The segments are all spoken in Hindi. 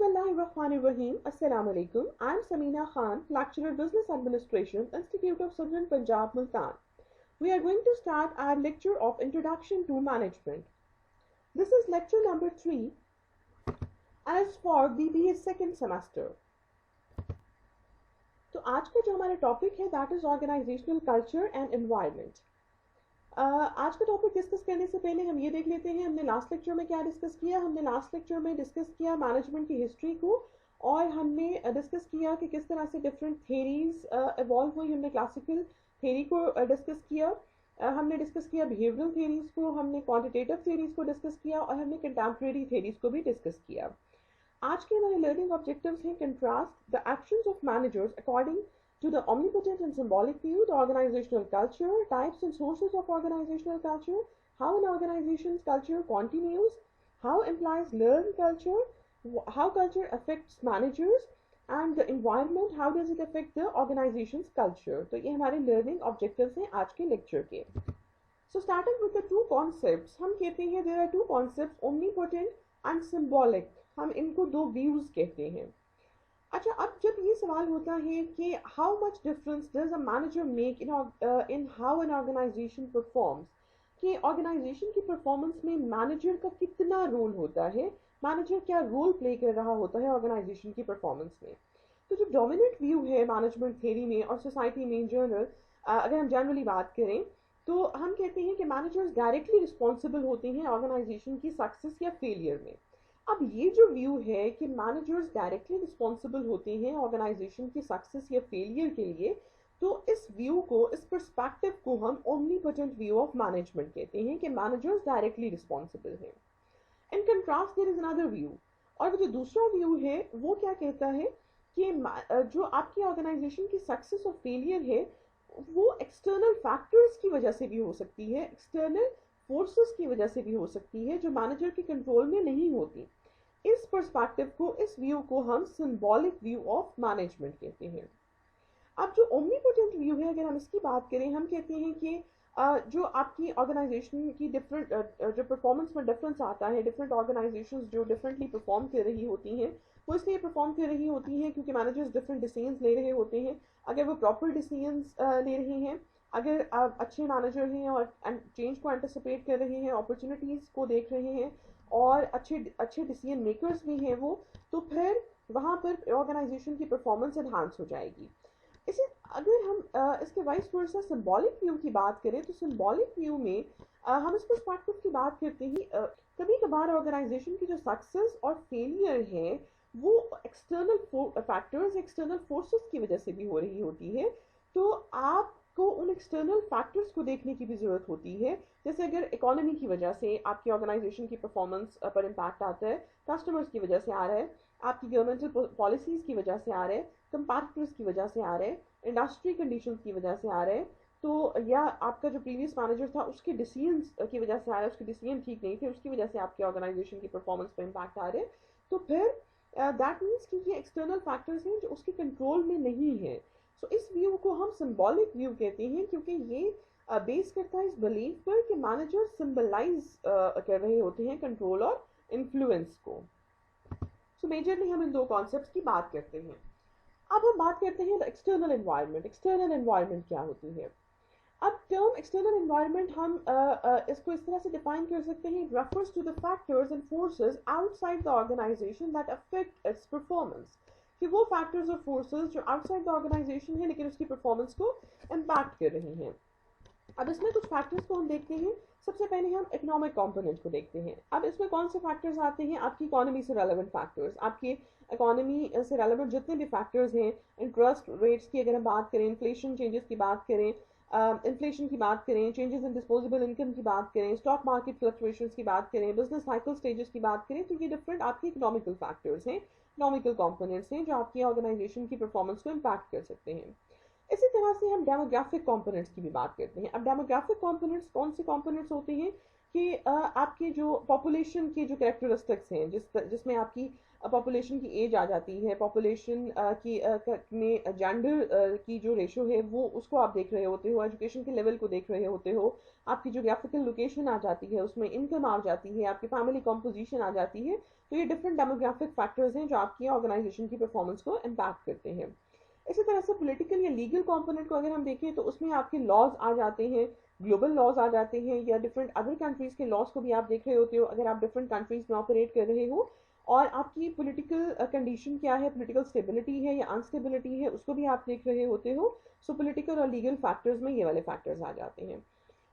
Bismillahirrahmanirrahim. Assalamu alaikum. I am Samina Khan, lecturer Business Administration, Institute of Southern Punjab, Multan. We are going to start our lecture of Introduction to Management. This is lecture number 3 as for BBA second semester. तो आज का जो हमारा टॉपिक है that is organizational culture and environment. आज का टॉपिक डिस्कस करने से पहले हम ये देख लेते हैं हमने लास्ट लेक्चर में क्या डिस्कस किया। हमने लास्ट लेक्चर में डिस्कस किया मैनेजमेंट की हिस्ट्री को, और हमने डिस्कस किया कि किस तरह से डिफरेंट थेरीज इवॉल्व हुई। हमने क्लासिकल थेरी को डिस्कस किया, हमने डिस्कस किया बिहेवियरल थेरीज को, हमने क्वांटिटेटिव थेरीज को डिस्कस किया, और हमने कंटेम्प्रेरी थेरीज को भी डिस्कस किया। आज के हमारे लर्निंग ऑब्जेक्टिव्स हैं contrast the actions of managers according to the omnipotent and symbolic view, the organizational culture, types and sources of organizational culture, how an organization's culture continues, how employees learn culture, how culture affects managers, and the environment, how does it affect the organization's culture। तो ये हमारे learning objectives हैं आज के lecture के। So starting with the two concepts, हम कहते हैं there are two concepts, omnipotent and symbolic। हम इनको दो views कहते हैं। अच्छा, अब जब ये सवाल होता है कि how much difference does a manager make in how an organization performs, कि ऑर्गेनाइजेशन की परफॉर्मेंस में मैनेजर का कितना रोल होता है, मैनेजर क्या रोल प्ले कर रहा होता है ऑर्गेनाइजेशन की परफॉर्मेंस में। तो जो डोमिनेंट व्यू है मैनेजमेंट थ्योरी में और सोसाइटी में इन जनरल, अगर हम जनरली बात करें तो हम कहते हैं कि मैनेजर्स डायरेक्टली रिस्पॉन्सिबल होते हैं ऑर्गेनाइजेशन की सक्सेस या फेलियर में। अब ये जो व्यू है कि मैनेजर्स डायरेक्टली रिस्पॉन्सिबल होते हैं ऑर्गेनाइजेशन की सक्सेस या फेलियर के लिए, तो इस व्यू को, इस पर्सपेक्टिव को हम ओमनीपोटेंट व्यू ऑफ मैनेजमेंट कहते हैं कि मैनेजर्स डायरेक्टली रिस्पॉन्सिबल हैं। In contrast there is another view, और जो दूसरा व्यू है वो क्या कहता है कि जो आपकी ऑर्गेनाइजेशन की सक्सेस और फेलियर है वो एक्सटर्नल फैक्टर्स की वजह से भी हो सकती है, एक्सटर्नल फोर्सेस की वजह से भी हो सकती है जो मैनेजर के कंट्रोल में नहीं होती। इस पर्सपेक्टिव को, इस व्यू को हम सिंबॉलिक व्यू ऑफ मैनेजमेंट कहते हैं। अब जो ओमनीपोटेंट व्यू है, अगर हम इसकी बात करें, हम कहते हैं कि जो आपकी ऑर्गेनाइजेशन की डिफरेंट जो परफॉर्मेंस में डिफरेंस आता है, डिफरेंट ऑर्गेनाइजेशंस जो डिफरेंटली परफॉर्म कर रही होती हैं वो इसलिए परफॉर्म कर रही होती हैं क्योंकि मैनेजर्स डिफरेंट डिसीजंस ले रहे होते हैं। अगर वो प्रॉपर डिसीजंस ले रहे हैं, अगर आप अच्छे मैनेजर हैं और चेंज को एंटिसिपेट कर रहे हैं, अपॉर्चुनिटीज़ को देख रहे हैं और अच्छे डिसीजन मेकर्स भी हैं वो, तो फिर वहाँ पर ऑर्गेनाइजेशन की परफॉर्मेंस एनहांस हो जाएगी। इसे अगर हम इसके वाइस वर्सा सिंबॉलिक व्यू की बात करें तो सिंबॉलिक व्यू में हम इस पर्सपेक्टिव की बात करते ही कभी कभार ऑर्गेनाइजेशन की जो सक्सेस और फेलियर है वो एक्सटर्नल फैक्टर्स, एक्सटर्नल फोर्सेस की वजह से भी हो रही होती है। तो आपको उन एक्सटर्नल फैक्टर्स को देखने की भी ज़रूरत होती है। जैसे अगर इकोनॉमी की वजह से आपकी ऑर्गेनाइजेशन की परफॉर्मेंस पर इम्पैक्ट आता है, कस्टमर्स की वजह से आ रहा है, आपकी गवर्नमेंटल पॉलिसीज़ की वजह से आ रहा है, कंपैरेटर्स की वजह से आ रहे हैं, इंडस्ट्री कंडीशंस की वजह से आ रहे हैं, तो या आपका जो प्रीवियस मैनेजर था उसके डिसीजंस की वजह से आ रहा है, उसके डिसीजन ठीक नहीं थे, उसकी वजह से आपकी ऑर्गेनाइजेशन की परफॉर्मेंस पर इम्पैक्ट आ रहे हैं, तो फिर दैट मीन्स कि ये एक्सटर्नल फैक्टर्स हैं जो उसके कंट्रोल में नहीं है। सो इस व्यू को हम सिंबॉलिक व्यू कहते हैं क्योंकि ये बेस करता है इस बिलीफ पर कि मैनेजर सिंबलाइज कर रहे होते हैं कंट्रोल और इन्फ्लुएंस को। सो मेजरली हम इन दो कॉन्सेप्ट्स की बात करते हैं। अब हम बात करते हैं एक्सटर्नल एनवायरनमेंट। एक्सटर्नल एनवायरनमेंट क्या होती है? अब टर्म एक्सटर्नल एनवायरनमेंट हम इसको इस तरह से डिफाइन कर सकते हैं, it refers to the factors and forces outside the organization that affect its performance, कि वो फैक्टर्स और फोर्सेस जो आउटसाइड द ऑर्गेनाइजेशन है लेकिन उसकी परफॉर्मेंस को इम्पैक्ट कर रही हैं। अब इसमें कुछ फैक्टर्स को हम देखते हैं। सबसे पहले हम इकोनॉमिक कंपोनेंट को देखते हैं। अब इसमें कौन से फैक्टर्स आते हैं? आपकी इकोनॉमी से रेलेवेंट फैक्टर्स, आपकी इकोनॉमी से रेलेवेंट जितने भी फैक्टर्स हैं, इंटरेस्ट रेट्स की अगर हम बात करें, इन्फ्लेशन चेंजेस की बात करें, इन्फ्लेशन की बात करें, चेंजेस इन डिस्पोजेबल इनकम की बात करें, स्टॉक मार्केट फ्लक्चुएशंस की बात करें, बिजनेस साइकिल स्टेजेस की बात करें, तो ये डिफरेंट आपके इकोनॉमिकल फैक्टर्स हैं, इकोनॉमिकल कंपोनेंट्स हैं जो आपकी ऑर्गेनाइजेशन की परफॉर्मेंस को इम्पैक्ट कर सकते हैं। इसी तरह से हम डेमोग्राफिक कंपोनेंट्स की भी बात करते हैं। अब डेमोग्राफिक कंपोनेंट्स कौन से कंपोनेंट्स होते हैं कि आपके जो पॉपुलेशन के जो कैरेक्टरिस्टिक्स हैं, जिसमें आपकी पॉपुलेशन की एज आ जाती है, पॉपुलेशन की में जेंडर की जो रेशो है वो उसको आप देख रहे होते हो, एजुकेशन के लेवल को देख रहे होते हो, आपकी जोग्राफिकल लोकेशन आ जाती है, उसमें इनकम आ जाती है, आपकी फैमिली कॉम्पोजिशन आ जाती है। तो ये डिफरेंट डेमोग्राफिक फैक्टर्स हैं जो आपकी ऑर्गेनाइजेशन की परफॉर्मेंस को इम्पैक्ट करते हैं। इसी तरह से पॉलिटिकल या लीगल कंपोनेंट को अगर हम देखें तो उसमें आपके लॉज आ जाते हैं, ग्लोबल लॉज आ जाते हैं, या डिफरेंट अदर कंट्रीज के लॉज को भी आप देख रहे होते हो अगर आप डिफरेंट कंट्रीज में ऑपरेट कर रहे हो। और आपकी पॉलिटिकल कंडीशन क्या है, पॉलिटिकल स्टेबिलिटी है या अनस्टेबिलिटी है, उसको भी आप देख रहे होते हो। सो पॉलिटिकल और लीगल फैक्टर्स में ये वाले फैक्टर्स आ जाते हैं।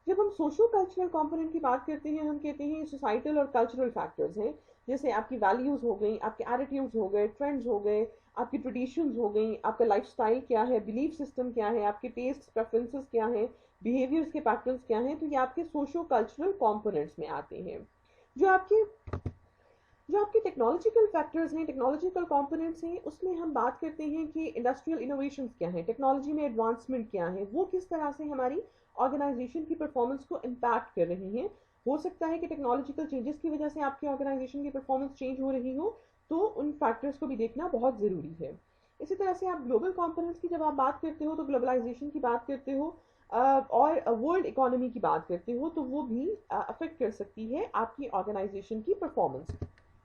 जब हम सोशल कल्चरल कंपोनेंट की बात करते हैं, हम कहते हैं सोसाइटल और कल्चरल फैक्टर्स हैं, जैसे आपकी वैल्यूज हो गई, आपके एटीट्यूड्स हो गए, ट्रेंड्स हो गए, आपकी ट्रेडिशंस हो गई, आपका लाइफस्टाइल क्या है, बिलीफ सिस्टम क्या है, आपके टेस्ट प्रेफरेंसेस क्या हैं, बिहेवियर्स के पैटर्न्स क्या हैं, तो ये आपके सोशो कल्चरल कंपोनेंट्स में आते हैं। जो आपके जो आपके टेक्नोलॉजिकल फैक्टर्स हैं, टेक्नोलॉजिकल कंपोनेंट्स हैं, उसमें हम बात करते हैं कि इंडस्ट्रियल इनोवेशंस क्या है, टेक्नोलॉजी में एडवांसमेंट क्या है, वो किस तरह से हमारी ऑर्गेनाइजेशन की परफॉर्मेंस को इम्पैक्ट कर रही हैं। हो सकता है कि टेक्नोलॉजिकल चेंजेस की वजह से आपकी ऑर्गेनाइजेशन की परफॉर्मेंस चेंज हो रही हो, तो उन फैक्टर्स को भी देखना बहुत ज़रूरी है। इसी तरह से आप ग्लोबल कंपोनेंट्स की जब आप बात करते हो तो ग्लोबलाइजेशन की बात करते हो, और वर्ल्ड इकोनॉमी की बात करते हो, तो वो भी अफेक्ट कर सकती है आपकी ऑर्गेनाइजेशन की performance.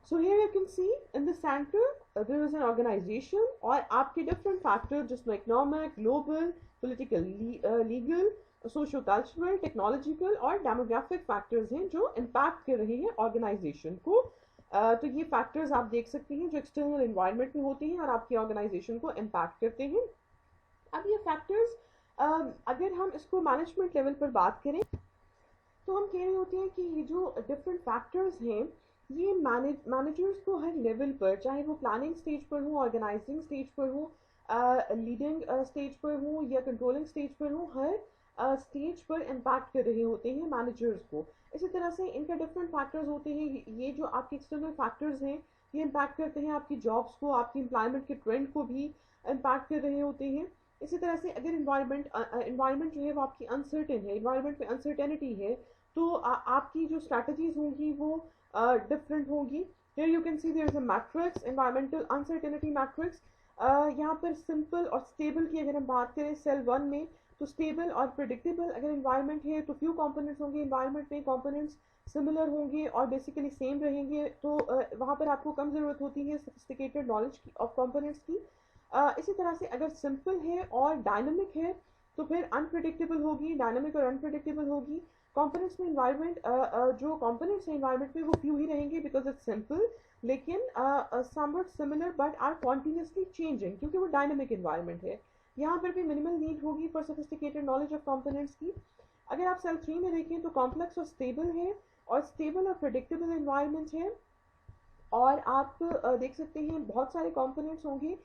So here you can see in the center there is an organization और आपके different factors जिसमें economic, global, political, legal, socio-cultural, technological और demographic factors हैं जो impact कर रहे हैं organization को। तो ये factors आप देख सकते हैं जो external environment में होते हैं और आपकी organization को impact करते हैं। अब ये factors अगर हम इसको management level पर बात करें तो हम कह रहे होते हैं कि ये जो डिफरेंट फैक्टर्स हैं ये मैनेजर्स को हर लेवल पर, चाहे वो प्लानिंग स्टेज पर हो, ऑर्गेनाइजिंग स्टेज पर हो, लीडिंग स्टेज पर हो या कंट्रोलिंग स्टेज पर हो, हर स्टेज पर इम्पैक्ट कर रहे होते हैं मैनेजर्स को। इसी तरह से इनका डिफरेंट फैक्टर्स होते हैं। ये जो आपके एक्सटर्नल फैक्टर्स हैं ये इम्पैक्ट करते हैं आपकी जॉब्स को, आपकी एम्प्लॉयमेंट के ट्रेंड को भी इम्पैक्ट कर रहे होते हैं। इसी तरह से अगर इन्वायरमेंट जो है वो आपकी अनसर्टेन है, इन्वायरमेंट में अनसर्टेनिटी है, तो आपकी जो स्ट्रैटेजीज होंगी वो डिफरेंट होगी। Here you can see there is a matrix, environmental uncertainty matrix। यहाँ पर सिंपल और स्टेबल की अगर हम बात करें सेल 1 में, तो स्टेबल और प्रिडिक्टेबल अगर इन्वायरमेंट है तो फ्यू कंपोनेंट्स होंगे इन्वायरमेंट में, कंपोनेंट्स सिमिलर होंगे और बेसिकली सेम रहेंगे, तो वहाँ पर आपको कम ज़रूरत होती है सोफिस्टिकेटेड नॉलेज की ऑफ कंपोनेंट्स की। इसी तरह से अगर सिंपल है और डायनामिक है तो फिर अनप्रिडिक्टेबल होगी, डायनामिक और अनप्रिडिक्टेबल होगी। कंपोनेंट्स में इन्वायरमेंट जो कंपोनेंट्स हैं इन्वायरमेंट में वो फ्यू ही रहेंगे बिकॉज इट्स सिंपल, लेकिन somewhat similar but are continuously changing क्योंकि वो डायनामिक इन्वायरमेंट है। यहाँ पर भी मिनिमल नीड होगी for sophisticated knowledge of components की। अगर आप सेल 3 में देखें तो कॉम्प्लेक्स और स्टेबल है, और स्टेबल और प्रिडिक्टेबल इन्वायरमेंट है, और आप देख सकते हैं बहुत सारे कंपोनेंट्स होंगे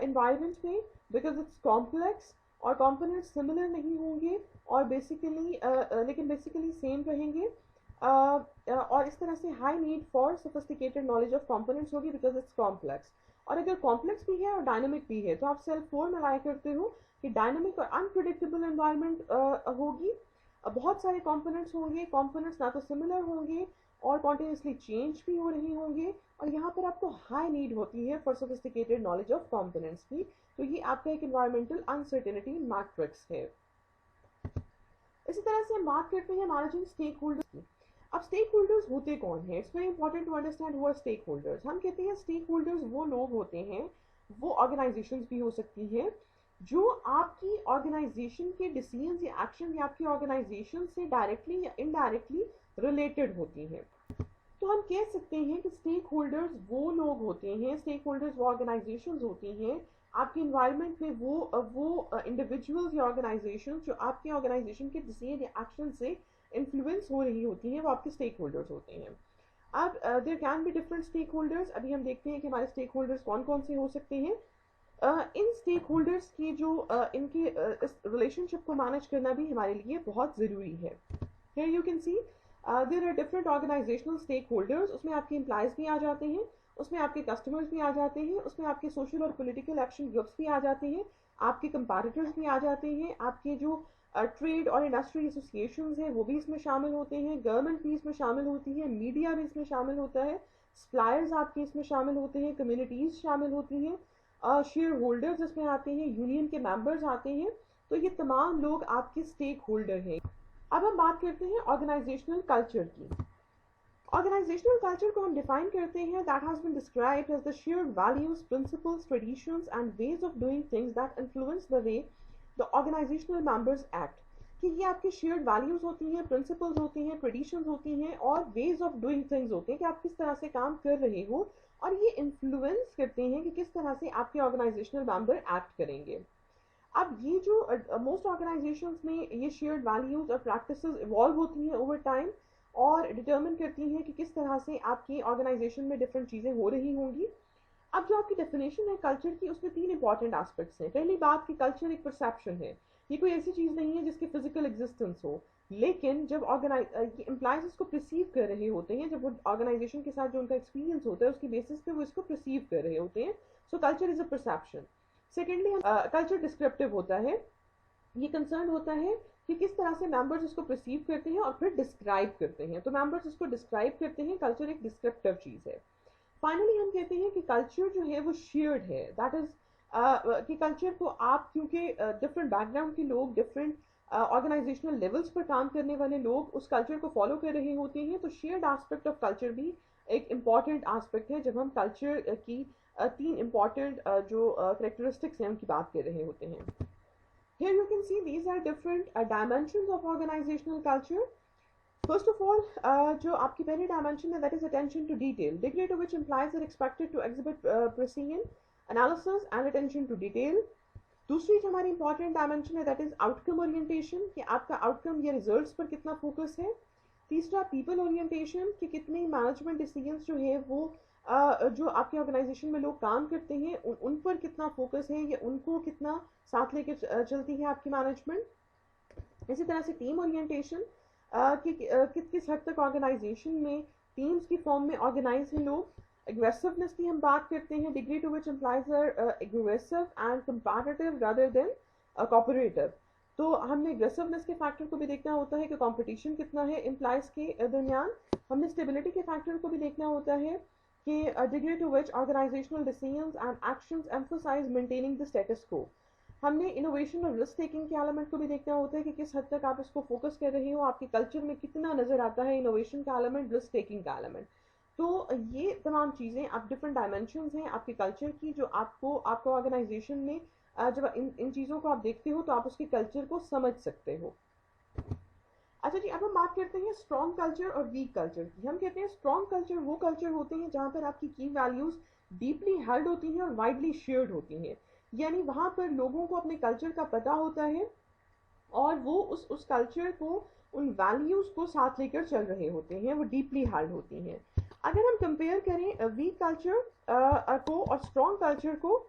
इन्वायरमेंट में बिकॉज इट्स कॉम्प्लेक्स, और कंपोनेंट्स सिमिलर नहीं होंगे और बेसिकली लेकिन बेसिकली सेम रहेंगे। और इस तरह से high need for sophisticated knowledge of components होगी बिकॉज इट्स कॉम्प्लेक्स। और अगर कॉम्प्लेक्स भी है और डायनामिक भी है तो आप सेल 4 में लाया करते हो कि डायनामिक और अनप्रिडिक्टेबल एनवायरनमेंट होगी। बहुत सारे कंपोनेंट्स होंगे, कंपोनेंट्स ना तो सिमिलर होंगे और कॉन्टिन्यूसली चेंज भी हो रहे होंगे, और यहाँ पर आपको हाई नीड होती है for sophisticated knowledge of components की। तो ये आपका एक इन्वायरमेंटल अनसर्टेनिटी मैट्रिक्स है। इसी तरह से हम बात करते हैं मैनेजिंग स्टेक होल्डर्स की। अब स्टेक होल्डर्स होते कौन है? It's very important to understand who are stakeholders. हम कहते हैं स्टेक होल्डर्स वो लोग होते हैं, वो ऑर्गेनाइजेशंस भी हो सकती हैं, जो आपकी ऑर्गेनाइजेशन के डिसीजंस या एक्शन या आपकी ऑर्गेनाइजेशन से डायरेक्टली या इनडायरेक्टली रिलेटेड होती हैं। तो हम कह सकते हैं कि स्टेक होल्डर्स वो लोग होते हैं, स्टेक होल्डर्स वो ऑर्गेनाइजेशंस होती हैं आपके इन्वायरमेंट में, वो इंडिविजुअल्स या ऑर्गेनाइजेशन जो आपके ऑर्गेनाइजेशन के डिसीजन या एक्शन से इन्फ्लुएंस हो रही होती हैं, वो आपके स्टेक होल्डर्स होते हैं। अब there can be different stakeholders. अभी हम देखते हैं कि हमारे स्टेक होल्डर्स कौन कौन से हो सकते हैं। इन स्टेक होल्डर्स की जो इनके इस रिलेशनशिप को मैनेज करना भी हमारे लिए बहुत ज़रूरी है। Here you can see there are different organizational stakeholders. उसमें आपके एम्प्लॉयज़ भी आ जाते हैं, उसमें आपके कस्टमर्स भी आ जाते हैं, उसमें आपके सोशल और पॉलिटिकल एक्शन ग्रुप्स भी आ जाते हैं, आपके कंपैरेटर्स भी आ जाते हैं, आपके जो ट्रेड और इंडस्ट्री एसोसिएशंस हैं वो भी इसमें शामिल होते हैं, गवर्नमेंट भी इसमें शामिल होती है, मीडिया भी इसमें शामिल होता है, सप्लायर्स आपके इसमें शामिल होते हैं, कम्युनिटीज़ शामिल होती हैं, शेयर होल्डर्स इसमें आते हैं, यूनियन के मेंबर्स आते हैं। तो ये तमाम लोग आपके स्टेक होल्डर हैं। अब हम बात करते हैं ऑर्गेनाइजेशनल कल्चर की। ऑर्गेनाइजेशनल कल्चर को हम डिफाइन करते हैं that has been described as the shared values, principles, traditions and ways of doing things that influence the way the organizational members act. कि ये आपकी शेयर्ड वैल्यूज होती हैं, प्रिंसिपल्स होती हैं, ट्रेडिशंस होती हैं और वेज ऑफ डूइंग थिंग्स होते हैं कि आप किस तरह से काम कर रहे हो, और ये इन्फ्लुएंस करते हैं कि किस तरह से आपके ऑर्गेनाइजेशनल मेंबर एक्ट करेंगे। अब ये जो मोस्ट ऑर्गेनाइजेशंस में ये शेयर्ड वैल्यूज और प्रैक्टिसेस इवॉल्व होती हैं ओवर टाइम और डिटर्मिन करती हैं कि किस तरह से आपकी ऑर्गेनाइजेशन में डिफरेंट चीज़ें हो रही होंगी। अब जो आपकी डेफिनेशन है कल्चर की, उसमें तीन इंपॉर्टेंट एस्पेक्ट्स हैं। पहली बात कि कल्चर एक परसेप्शन है, ये कोई ऐसी चीज़ नहीं है जिसकी फिजिकल एग्जिस्टेंस हो, लेकिन जब एम्प्लॉयज इसको परसीव कर रहे होते हैं, जब वो ऑर्गेनाइजेशन के साथ जो उनका एक्सपीरियंस होता है उसकी बेसिस पे वो इसको परसीव कर रहे होते हैं। सो culture is a perception. Secondly culture descriptive होता है, ये कंसर्न होता है कि किस तरह से मेंबर्स इसको परसीव करते हैं और फिर डिस्क्राइब करते हैं। तो मेंबर्स इसको डिस्क्राइब करते हैं, कल्चर एक डिस्क्रिप्टिव चीज़ है। फाइनली हम कहते हैं कि कल्चर जो है वो शेयर्ड है, दैट इज कि कल्चर को आप, क्योंकि डिफरेंट बैकग्राउंड के लोग, डिफरेंट ऑर्गेनाइजेशनल लेवल्स पर काम करने वाले लोग उस कल्चर को फॉलो कर रहे होते हैं, तो शेयर्ड एस्पेक्ट ऑफ कल्चर भी एक इम्पॉर्टेंट एस्पेक्ट है जब हम कल्चर की तीन इम्पॉर्टेंट जो करेक्टरिस्टिक्स हैं उनकी बात कर रहे होते हैं। Here you can see these are different dimensions of organizational culture. First of all, जो आपकी पहली dimension है that is attention to detail, degree to which implies are expected to exhibit precision, analysis and attention to detail. दूसरी जो हमारी important dimension है that is outcome orientation, कि आपका outcome या results पर कितना focus है। तीसरा people orientation, कि कितनी management decisions जो है वो जो आपके ऑर्गेनाइजेशन में लोग काम करते हैं उन पर कितना फोकस है या उनको कितना साथ लेके चलती है आपकी मैनेजमेंट। इसी तरह से टीम ओरिएंटेशन, कि किस हद तक ऑर्गेनाइजेशन में टीम्स की फॉर्म में ऑर्गेनाइज हैं लोग। एग्रेसिवनेस की हम बात करते हैं, degree to which employees are aggressive and competitive rather than cooperative. तो हमने एग्रेसिवनेस के फैक्टर को भी देखना होता है कि कंपटीशन कितना है एम्प्लॉइज के दरमियान। हमने स्टेबिलिटी के फैक्टर को भी देखना होता है कि degree to which organizational decisions and actions emphasize maintaining the status quo। हमने इनोवेशन और रिस्क टेकिंग के एलिमेंट को भी देखना होता है कि किस हद तक आप इसको फोकस कर रहे हो, आपके कल्चर में कितना नजर आता है इनोवेशन का एलिमेंट, रिस्क टेकिंग का एलिमेंट। तो ये तमाम चीज़ें आप डिफरेंट डायमेंशंस हैं आपके कल्चर की, जो आपको ऑर्गेनाइजेशन में जब इन चीज़ों को आप देखते हो तो आप उसके कल्चर को समझ सकते हो। अच्छा जी, अब हम बात करते हैं स्ट्रॉन्ग कल्चर और वीक कल्चर की। हम कहते हैं स्ट्रॉन्ग कल्चर वो कल्चर होते हैं जहाँ पर आपकी की वैल्यूज डीपली हेल्ड होती हैं और वाइडली शेयर्ड होती हैं, यानी वहाँ पर लोगों को अपने कल्चर का पता होता है और वो उस कल्चर को, उन वैल्यूज को साथ लेकर चल रहे होते हैं, वो डीपली हेल्ड होती हैं। अगर हम कंपेयर करें वीक कल्चर को और स्ट्रॉन्ग कल्चर को,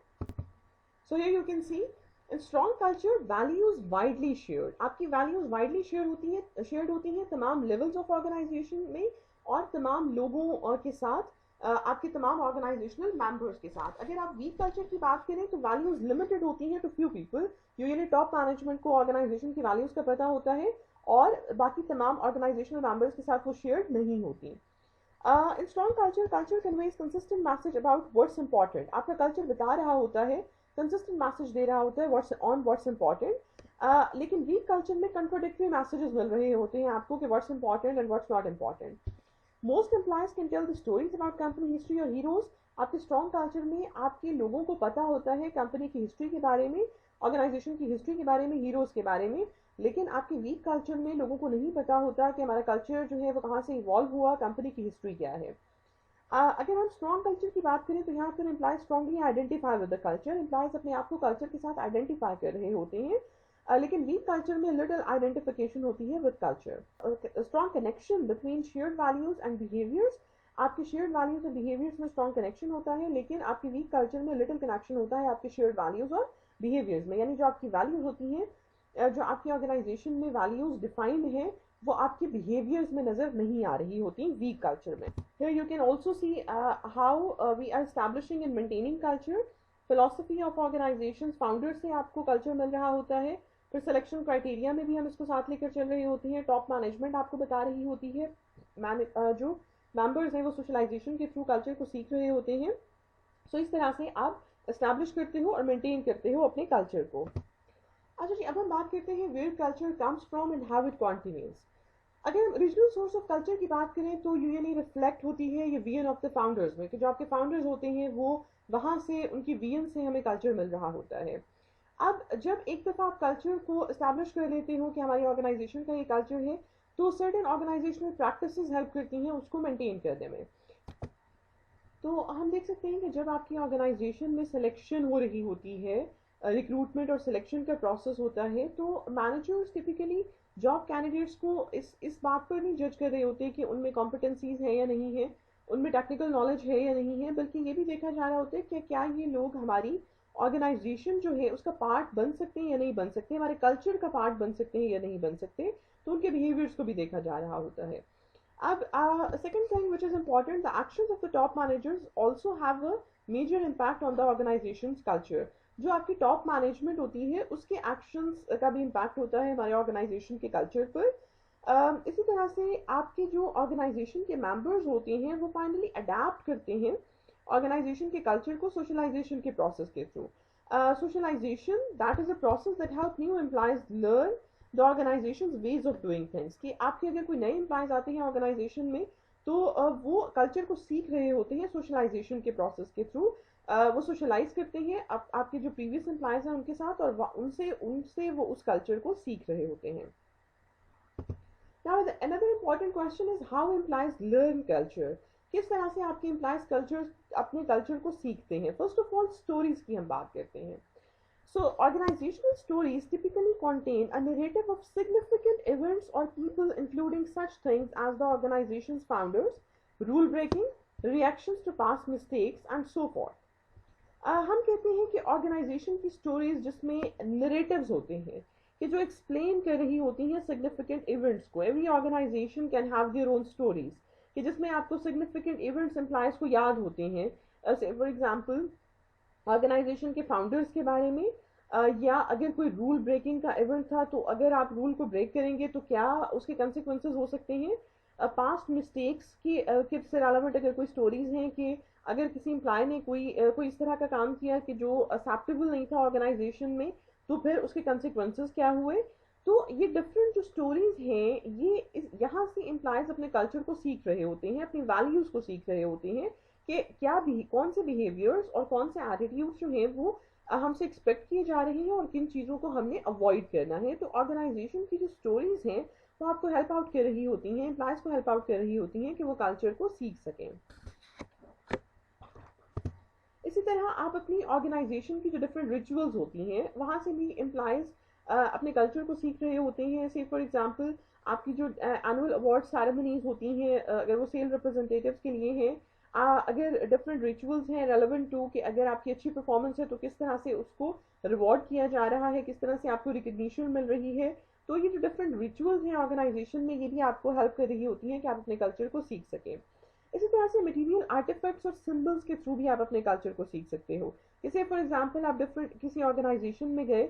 so here you can C in strong culture values widely shared, आपकी वैल्यूज वाइडली शेयर्ड होती हैं तमाम लेवल्स ऑफ ऑर्गेनाइजेशन में और तमाम लोगों के साथ, आपके तमाम ऑर्गेनाइजेशनल मेंबर्स के साथ। अगर आप वीक कल्चर की बात करें तो वैल्यूज लिमिटेड होती हैं to few people, usually top management को ऑर्गेनाइजेशन की वैल्यूज का पता होता है और बाकी तमाम ऑर्गेनाइजेशनल मेंबर्स के साथ वो शेयर्ड नहीं होती। इन strong culture, culture conveys consistent message about what's important, आपका कल्चर बता रहा होता है, कंसिस्टेंट मैसेज दे रहा होता है व्हाट्स इंपॉर्टेंट। लेकिन वीक कल्चर में कंट्रोडिक्टरी मैसेजेस मिल रहे होते हैं आपको कि what's important and what's not important. Most employees can tell the stories about company history और हीरोज, आपके स्ट्रॉन्ग कल्चर में आपके लोगों को पता होता है कंपनी की हिस्ट्री के बारे में, ऑर्गेनाइजेशन की हिस्ट्री के बारे में, हीरोज के बारे में। लेकिन आपके वीक कल्चर में लोगों को नहीं पता होता कि हमारा कल्चर जो है वो कहाँ से इवॉल्व हुआ, कंपनी की हिस्ट्री क्या है। अगर हम स्ट्रॉन्ग कल्चर की बात करें तो यहाँ पर employees strongly identify with the culture, employees अपने आप को कल्चर के साथ आइडेंटिफाई कर रहे होते हैं। लेकिन वीक कल्चर में लिटिल आइडेंटिफिकेशन होती है with culture. Strong connection between shared values and behaviours, आपके शेयर्ड वैल्यूज और बिहेवियर्स में स्ट्रॉन्ग कनेक्शन होता है, लेकिन आपके वीक कल्चर में लिटिल कनेक्शन होता है आपके शेयर्ड वैल्यूज और बिहेवियर्स में। यानी जो आपकी वैल्यूज होती हैं, जो आपकी ऑर्गेनाइजेशन में वैल्यूज डिफाइंड है, वो आपके बिहेवियर्स में नजर नहीं आ रही होती वीक कल्चर में। Here you can also see how we are establishing and maintaining culture. Philosophy of organizations, founders से आपको कल्चर मिल रहा होता है, फिर सिलेक्शन क्राइटेरिया में भी हम इसको साथ लेकर चल रहे होते हैं, टॉप मैनेजमेंट आपको बता रही होती है, जो मेंबर्स हैं वो सोशलाइजेशन के थ्रू कल्चर को सीख रहे होते हैं। सो इस तरह से आप एस्टैब्लिश करते हो और मेंटेन करते हो अपने कल्चर को। अच्छा जी, अब हम बात करते हैं where culture comes from and how it continues. अगर रीजनल सोर्स ऑफ कल्चर की बात करें तो यूजुअली रिफ्लेक्ट होती है ये विजन ऑफ द फाउंडर्स में, कि जो आपके फाउंडर्स होते हैं वो वहां से उनकी विजन से हमें कल्चर मिल रहा होता है। अब जब एक दफ़ा आप कल्चर को इस्टेब्लिश कर लेते हो कि हमारी ऑर्गेनाइजेशन का ये कल्चर है, तो सर्टेन ऑर्गेनाइजेशनल प्रैक्टिसेस हेल्प करती हैं उसको मेंटेन करने में। तो हम देख सकते हैं कि जब आपकी ऑर्गेनाइजेशन में सिलेक्शन हो रही होती है, रिक्रूटमेंट और सिलेक्शन का प्रोसेस होता है, तो मैनेजर्स टिपिकली जॉब कैंडिडेट्स को इस बात पर नहीं जज कर रहे होते कि उनमें कॉम्पिटेंसीज है या नहीं है, उनमें टेक्निकल नॉलेज है या नहीं है, बल्कि ये भी देखा जा रहा होता है कि क्या ये लोग हमारी ऑर्गेनाइजेशन जो है उसका पार्ट बन सकते हैं या नहीं बन सकते, हमारे कल्चर का पार्ट बन सकते हैं या नहीं बन सकते। तो उनके बिहेवियर्स को भी देखा जा रहा होता है। अब second thing which is important, the actions of the top managers also have a major impact on the organization's culture. जो आपकी टॉप मैनेजमेंट होती है उसके एक्शंस का भी इम्पैक्ट होता है हमारे ऑर्गेनाइजेशन के कल्चर पर। इसी तरह से आपके जो ऑर्गेनाइजेशन के मेंबर्स होते हैं वो फाइनली अडेप्ट करते हैं ऑर्गेनाइजेशन के कल्चर को सोशलाइजेशन के प्रोसेस के through. Socialization that is a process that help new employees learn the organization ways of doing things, कि आपके अगर कोई नए एम्प्लॉयज आते हैं ऑर्गेनाइजेशन में तो वो कल्चर को सीख रहे होते हैं सोशलाइजेशन के प्रोसेस के थ्रू। वो सोशलाइज करते हैं आपके जो प्रीवियस एम्प्लॉयज हैं उनके साथ, और उनसे उनसे वो उस कल्चर को सीख रहे होते हैं। Now another important question is how employees learn culture. किस तरह से आपके एम्प्लॉयज कल्चर अपने कल्चर को सीखते हैं। फर्स्ट ऑफ ऑल स्टोरीज की हम बात करते हैं। So, organizational stories typically contain a narrative of significant events or people, including such things as the organization's founders, rule breaking, reactions to past mistakes, and so forth. हम कहते हैं कि ऑर्गेनाइजेशन की स्टोरीज जिसमें नरेटिव्स होते हैं कि जो एक्सप्लेन कर रही होती हैं सिग्निफिकेंट इवेंट्स को। Every organization can have their own stories, कि जिसमें आपको सिग्निफिकेंट इवेंट्स एम्प्लॉयज को याद होते हैं। फॉर एग्जांपल ऑर्गेनाइजेशन के फाउंडर्स के बारे में, या अगर कोई रूल ब्रेकिंग का इवेंट था तो अगर आप रूल को ब्रेक करेंगे तो क्या उसके कंसिक्वेंसेस हो सकते हैं। पास्ट मिस्टेक्स की से रेलेवेंट अगर कोई स्टोरीज हैं कि अगर किसी एम्प्लॉय ने कोई इस तरह का काम किया कि जो एक्सेप्टेबल नहीं था ऑर्गेनाइजेशन में, तो फिर उसके कंसिक्वेंसेस क्या हुए। तो ये डिफरेंट जो स्टोरीज हैं ये यहाँ से एम्प्लॉयज अपने कल्चर को सीख रहे होते हैं, अपनी वैल्यूज को सीख रहे होते हैं कि क्या भी कौन से बिहेवियर्स और कौन से एटीट्यूड जो हैं वो हमसे एक्सपेक्ट किए जा रहे हैं और किन चीज़ों को हमने अवॉइड करना है। तो ऑर्गेनाइजेशन की जो स्टोरीज हैं वो आपको हेल्प आउट कर रही होती हैं, एम्प्लॉयज को हेल्प आउट कर रही होती हैं कि वो कल्चर को सीख सकें। इसी तरह आप अपनी ऑर्गेनाइजेशन की जो डिफरेंट रिचुअल्स होती हैं वहाँ से भी एम्प्लॉयज अपने कल्चर को सीख रहे होते हैं। से फॉर एग्जांपल आपकी जो एनुअल अवार्ड सेरेमनीज होती हैं, अगर वो सेल रिप्रेजेंटेटिव्स के लिए हैं, अगर डिफरेंट रिचुअल्स हैं रेलेवेंट टू कि अगर आपकी अच्छी परफॉर्मेंस है तो किस तरह से उसको रिवॉर्ड किया जा रहा है, किस तरह से आपको रिकग्निशन मिल रही है। तो ये जो डिफरेंट रिचुअल्स हैं ऑर्गेनाइजेशन में ये भी आपको हेल्प कर रही होती हैं कि आप अपने कल्चर को सीख सकें। इसी तरह से मटेरियल आर्टिफैक्ट्स और सिंबल्स के थ्रू भी आप अपने कल्चर को सीख सकते हो। जैसे फॉर एग्जांपल आप डिफरेंट किसी ऑर्गेनाइजेशन में गए,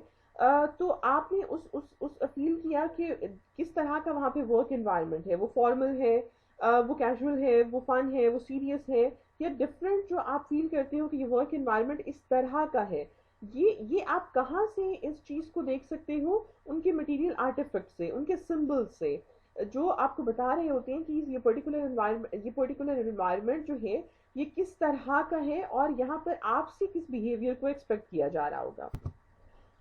तो आपने उस फील किया कि किस तरह का वहाँ पे वर्क एनवायरनमेंट है, वो फॉर्मल है, वो कैजुअल है, वो फन है, वो सीरियस है, या डिफरेंट जो आप फील करते हो कि ये वर्क एनवायरनमेंट इस तरह का है। ये आप कहाँ से इस चीज़ को देख सकते हो, उनके मटेरियल आर्टिफैक्ट से, उनके सिंबल्स से, जो आपको बता रहे होते हैं कि ये पर्टिकुलर एनवायरनमेंट जो है ये किस तरह का है और यहाँ पर आपसे किस बिहेवियर को एक्सपेक्ट किया जा रहा होगा।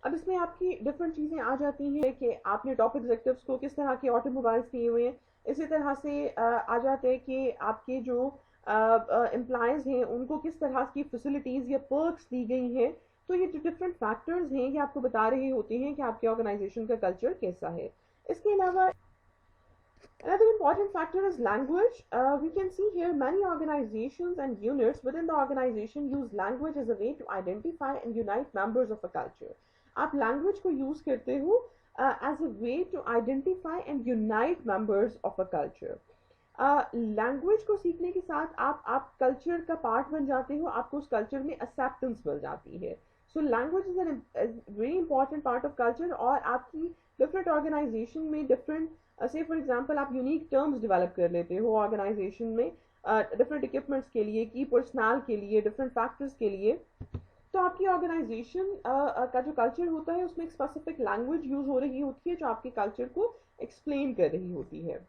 अब इसमें आपकी डिफरेंट चीज़ें आ जाती हैं कि आपने टॉप एग्जीक्यूटिव्स को किस तरह के ऑटोमोबाइल्स दिए हुए हैं। इसी तरह से आ जाते हैं कि आपके जो एम्प्लॉयज़ हैं उनको किस तरह की फैसिलिटीज़ या पर्क्स दी गई हैं। तो ये जो डिफरेंट फैक्टर्स हैं ये आपको बता रहे होते हैं कि आपके ऑर्गेनाइजेशन का कल्चर कैसा है। इसके अलावा another important factor is language. We can see here many organizations and units within the organization use language as a way to identify and unite members of a culture. आप language को use करते हो as a way to identify and unite members of a culture. Language को सीखने के साथ आप कल्चर का पार्ट बन जाते हो, आपको उस कल्चर में एक्सेप्टेंस मिल जाती है। So language is an very important part of culture, और आपकी डिफरेंट ऑर्गेनाइजेशन में डिफरेंट से फॉर एग्जांपल आप यूनिक टर्म्स डेवलप कर लेते हो ऑर्गेनाइजेशन में, डिफरेंट इक्विपमेंट्स के लिए, की पर्सनल के लिए, डिफरेंट फैक्टर्स के लिए। तो आपकी ऑर्गेनाइजेशन का जो कल्चर होता है उसमें एक स्पेसिफिक लैंग्वेज यूज हो रही होती है जो आपके कल्चर को एक्सप्लेन कर रही होती है।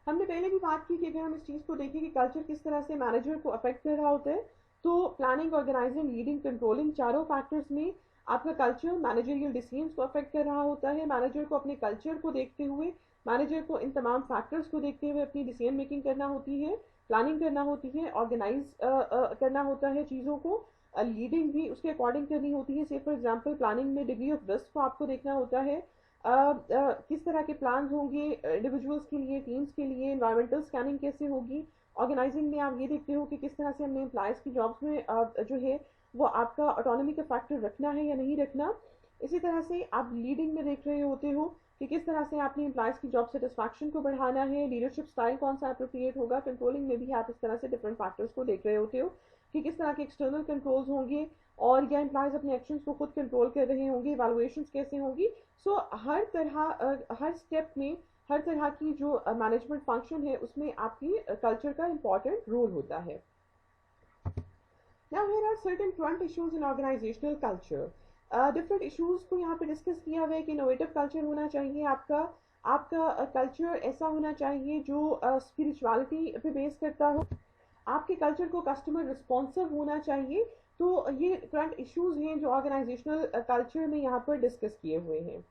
हमने पहले भी बात की कि अगर हम इस चीज़ को देखें कि कल्चर किस तरह से मैनेजर को अफेक्ट कर रहा होता है, तो प्लानिंग, ऑर्गेनाइजिंग, लीडिंग, कंट्रोलिंग, चारों फैक्टर्स में आपका कल्चर मैनेजरियल डिसीजंस को अफेक्ट कर रहा होता है। मैनेजर को अपने कल्चर को देखते हुए, मैनेजर को इन तमाम फैक्टर्स को देखते हुए अपनी डिसीजन मेकिंग करना होती है, प्लानिंग करना होती है, ऑर्गेनाइज करना होता है चीज़ों को, लीडिंग भी उसके अकॉर्डिंग करनी होती है। से फॉर एग्जांपल प्लानिंग में डिग्री ऑफ रिस्क को आपको देखना होता है, किस तरह के प्लान होंगे इंडिविजुअल्स के लिए, टीम्स के लिए, इन्वायरमेंटल स्कैनिंग कैसे होगी। ऑर्गेनाइजिंग में आप ये देखते हो कि किस तरह से हमने एम्प्लॉयज़ की जॉब्स में जो है वो आपका ऑटोनॉमी का फैक्टर रखना है या नहीं रखना। इसी तरह से आप लीडिंग में देख रहे होते हो कि किस तरह से आपने एम्प्लॉयज़ की जॉब सेटिस्फैक्शन को बढ़ाना है, लीडरशिप स्टाइल कौन सा अप्रोप्रिएट होगा। कंट्रोलिंग में भी आप इस तरह से डिफरेंट फैक्टर्स को देख रहे होते हो कि किस तरह के एक्सटर्नल कंट्रोल्स होंगे और या एम्प्लॉयज़ अपने एक्शंस को खुद कंट्रोल कर रहे होंगे, इवैल्यूएशंस कैसे होंगी। सो हर तरह हर स्टेप में हर तरह की जो मैनेजमेंट फंक्शन है उसमें आपकी कल्चर का इंपॉर्टेंट रोल होता है। Now here are certain front issues in organizational culture. Different issues को यहाँ पे डिस्कस किया हुआ है कि इनोवेटिव कल्चर होना चाहिए आपका। आपका कल्चर ऐसा होना चाहिए जो स्पिरिचुअलिटी पे बेस करता हो। आपके कल्चर को कस्टमर रिस्पॉन्सिव होना चाहिए। तो ये करंट इश्यूज हैं जो ऑर्गेनाइजेशनल कल्चर में यहाँ पर डिस्कस किए हुए हैं।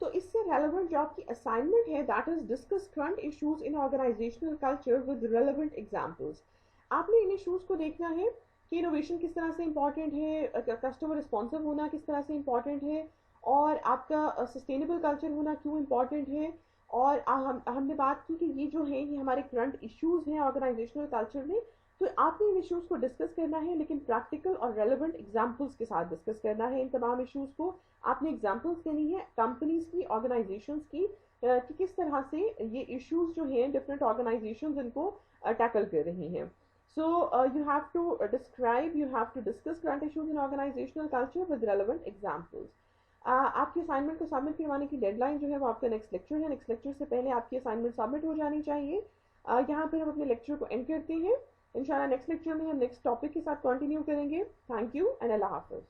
तो इससे रेलेवेंट जो आपकी असाइनमेंट है that is discuss current issues in organizational culture with relevant examples. आपने इन इश्यूज को देखना है कि इनोवेशन किस तरह से इंपॉर्टेंट है, कस्टमर रिस्पॉन्सिव होना किस तरह से इंपॉर्टेंट है, और आपका सस्टेनेबल कल्चर होना क्यों इंपॉर्टेंट है। और हमने बात की कि ये जो है ये हमारे करंट इश्यूज हैं ऑर्गेनाइजेशनल कल्चर में। तो आपने इन इश्यूज को डिस्कस करना है लेकिन प्रैक्टिकल और रेलेवेंट एग्जांपल्स के साथ डिस्कस करना है। इन तमाम इश्यूज को आपने एग्जांपल्स देनी है कंपनीज की, ऑर्गेनाइजेशंस की, कि किस तरह से ये इश्यूज जो हैं डिफरेंट ऑर्गेनाइजेशंस इनको टैकल कर रही हैं। So you have to describe, you have to discuss current issues in organizational culture with relevant examples. आपकी असाइनमेंट को सबमिट करवाने की डेडलाइन जो है वो आपका नेक्स्ट लेक्चर है। नेक्स्ट लेक्चर से पहले आपकी असाइनमेंट सबमिट हो जानी चाहिए। यहाँ पर हम अपने लेक्चर को एंड करते हैं। इंशाल्लाह नेक्स्ट लेक्चर में हम नेक्स्ट टॉपिक के साथ कंटिन्यू करेंगे। Thank you and Allah Hafiz.